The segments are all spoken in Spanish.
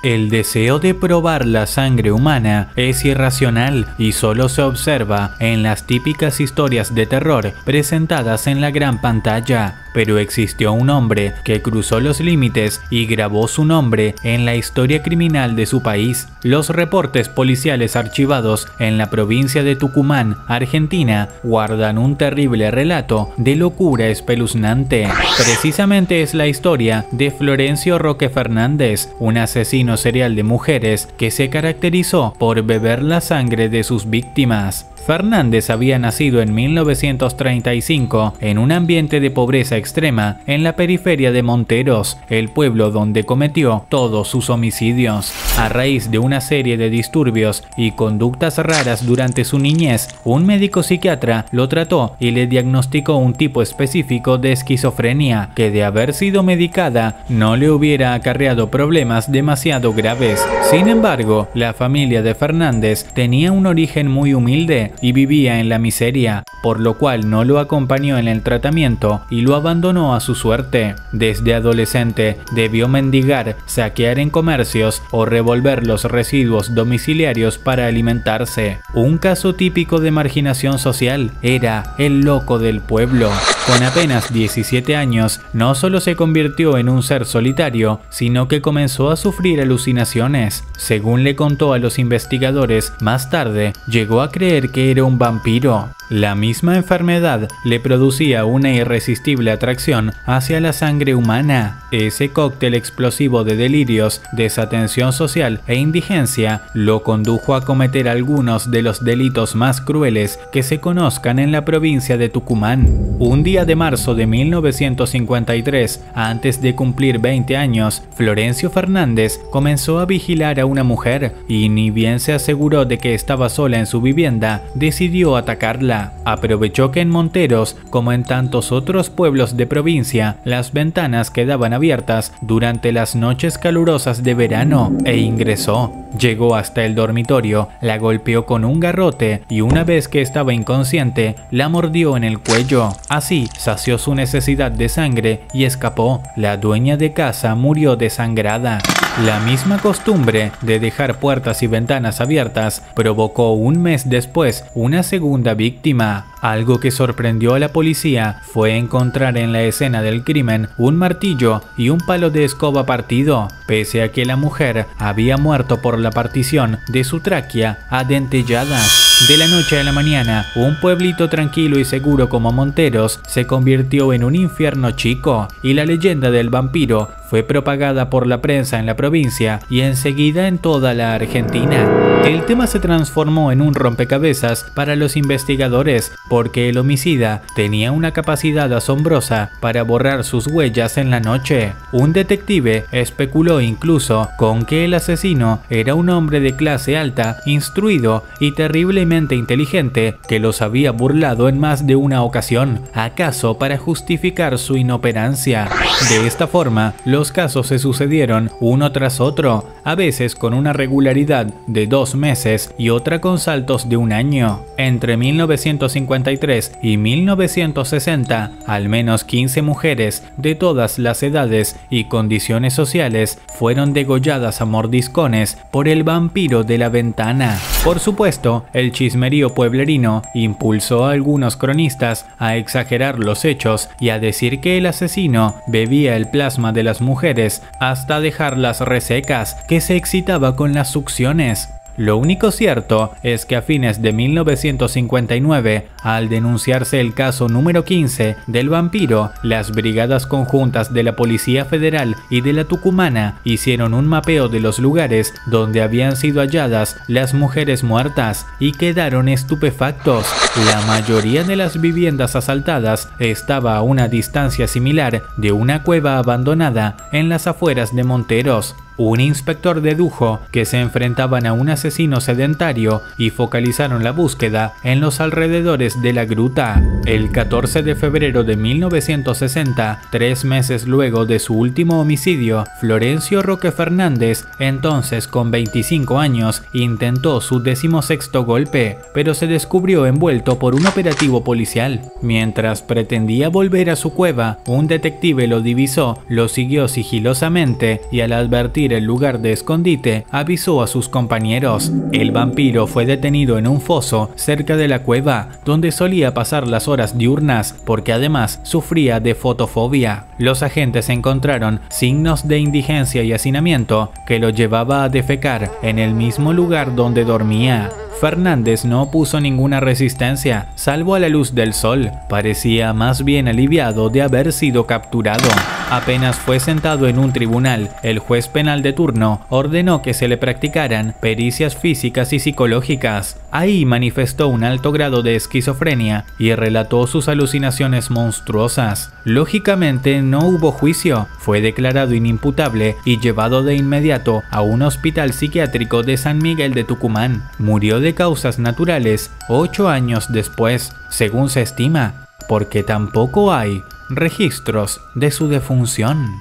El deseo de probar la sangre humana es irracional y solo se observa en las típicas historias de terror presentadas en la gran pantalla. Pero existió un hombre que cruzó los límites y grabó su nombre en la historia criminal de su país. Los reportes policiales archivados en la provincia de Tucumán, Argentina, guardan un terrible relato de locura espeluznante. Precisamente es la historia de Florencio Roque Fernández, un asesino serial de mujeres que se caracterizó por beber la sangre de sus víctimas. Fernández había nacido en 1935 en un ambiente de pobreza extrema en la periferia de Monteros, el pueblo donde cometió todos sus homicidios. A raíz de una serie de disturbios y conductas raras durante su niñez, un médico psiquiatra lo trató y le diagnosticó un tipo específico de esquizofrenia que, de haber sido medicada, no le hubiera acarreado problemas demasiado graves. Sin embargo, la familia de Fernández tenía un origen muy humilde y vivía en la miseria, por lo cual no lo acompañó en el tratamiento y lo abandonó a su suerte. Desde adolescente debió mendigar, saquear en comercios o revolver los residuos domiciliarios para alimentarse. Un caso típico de marginación social. Era el loco del pueblo. Con apenas 17 años, no solo se convirtió en un ser solitario, sino que comenzó a sufrir alucinaciones. Según le contó a los investigadores, más tarde llegó a creer que era un vampiro. La misma enfermedad le producía una irresistible atracción hacia la sangre humana. Ese cóctel explosivo de delirios, desatención social e indigencia lo condujo a cometer algunos de los delitos más crueles que se conozcan en la provincia de Tucumán. Un día de marzo de 1953, antes de cumplir 20 años, Florencio Fernández comenzó a vigilar a una mujer y, ni bien se aseguró de que estaba sola en su vivienda, decidió atacarla. Aprovechó que en Monteros, como en tantos otros pueblos de provincia, las ventanas quedaban abiertas durante las noches calurosas de verano e ingresó. Llegó hasta el dormitorio, la golpeó con un garrote y, una vez que estaba inconsciente, la mordió en el cuello. Así sació su necesidad de sangre y escapó. La dueña de casa murió desangrada. La misma costumbre de dejar puertas y ventanas abiertas provocó un mes después una segunda víctima. Algo que sorprendió a la policía fue encontrar en la escena del crimen un martillo y un palo de escoba partido, pese a que la mujer había muerto por la partición de su tráquea adentellada. De la noche a la mañana, un pueblito tranquilo y seguro como Monteros se convirtió en un infierno chico, y la leyenda del vampiro fue propagada por la prensa en la provincia y enseguida en toda la Argentina. El tema se transformó en un rompecabezas para los investigadores, porque el homicida tenía una capacidad asombrosa para borrar sus huellas en la noche. Un detective especuló incluso con que el asesino era un hombre de clase alta, instruido y terriblemente inteligente, que los había burlado en más de una ocasión, acaso para justificar su inoperancia. De esta forma, los casos se sucedieron uno tras otro, a veces con una regularidad de 2 meses y otra con saltos de un año. Entre 1953 y 1960, al menos 15 mujeres de todas las edades y condiciones sociales fueron degolladas a mordiscones por el vampiro de la ventana. Por supuesto, el chismerío pueblerino impulsó a algunos cronistas a exagerar los hechos y a decir que el asesino bebía el plasma de las mujeres hasta dejarlas resecas, que se excitaba con las succiones. Lo único cierto es que a fines de 1959, al denunciarse el caso número 15 del vampiro, las brigadas conjuntas de la Policía Federal y de la Tucumana hicieron un mapeo de los lugares donde habían sido halladas las mujeres muertas y quedaron estupefactos. La mayoría de las viviendas asaltadas estaba a una distancia similar de una cueva abandonada en las afueras de Monteros. Un inspector dedujo que se enfrentaban a un asesino sedentario y focalizaron la búsqueda en los alrededores de la gruta. El 14 de febrero de 1960, 3 meses luego de su último homicidio, Florencio Roque Fernández, entonces con 25 años, intentó su 16º golpe, pero se descubrió envuelto por un operativo policial. Mientras pretendía volver a su cueva, un detective lo divisó, lo siguió sigilosamente y, al advertir elegir el lugar de escondite, avisó a sus compañeros. El vampiro fue detenido en un foso cerca de la cueva, donde solía pasar las horas diurnas porque además sufría de fotofobia. Los agentes encontraron signos de indigencia y hacinamiento que lo llevaba a defecar en el mismo lugar donde dormía. Fernández no opuso ninguna resistencia, salvo a la luz del sol. Parecía más bien aliviado de haber sido capturado. Apenas fue sentado en un tribunal, el juez penal de turno ordenó que se le practicaran pericias físicas y psicológicas. Ahí manifestó un alto grado de esquizofrenia y relató sus alucinaciones monstruosas. Lógicamente no hubo juicio, fue declarado inimputable y llevado de inmediato a un hospital psiquiátrico de San Miguel de Tucumán. Murió de causas naturales 8 años después, según se estima, porque tampoco hay registros de su defunción.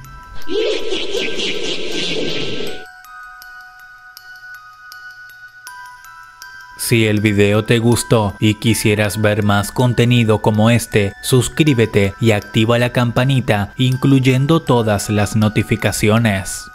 Si el video te gustó y quisieras ver más contenido como este, suscríbete y activa la campanita, incluyendo todas las notificaciones.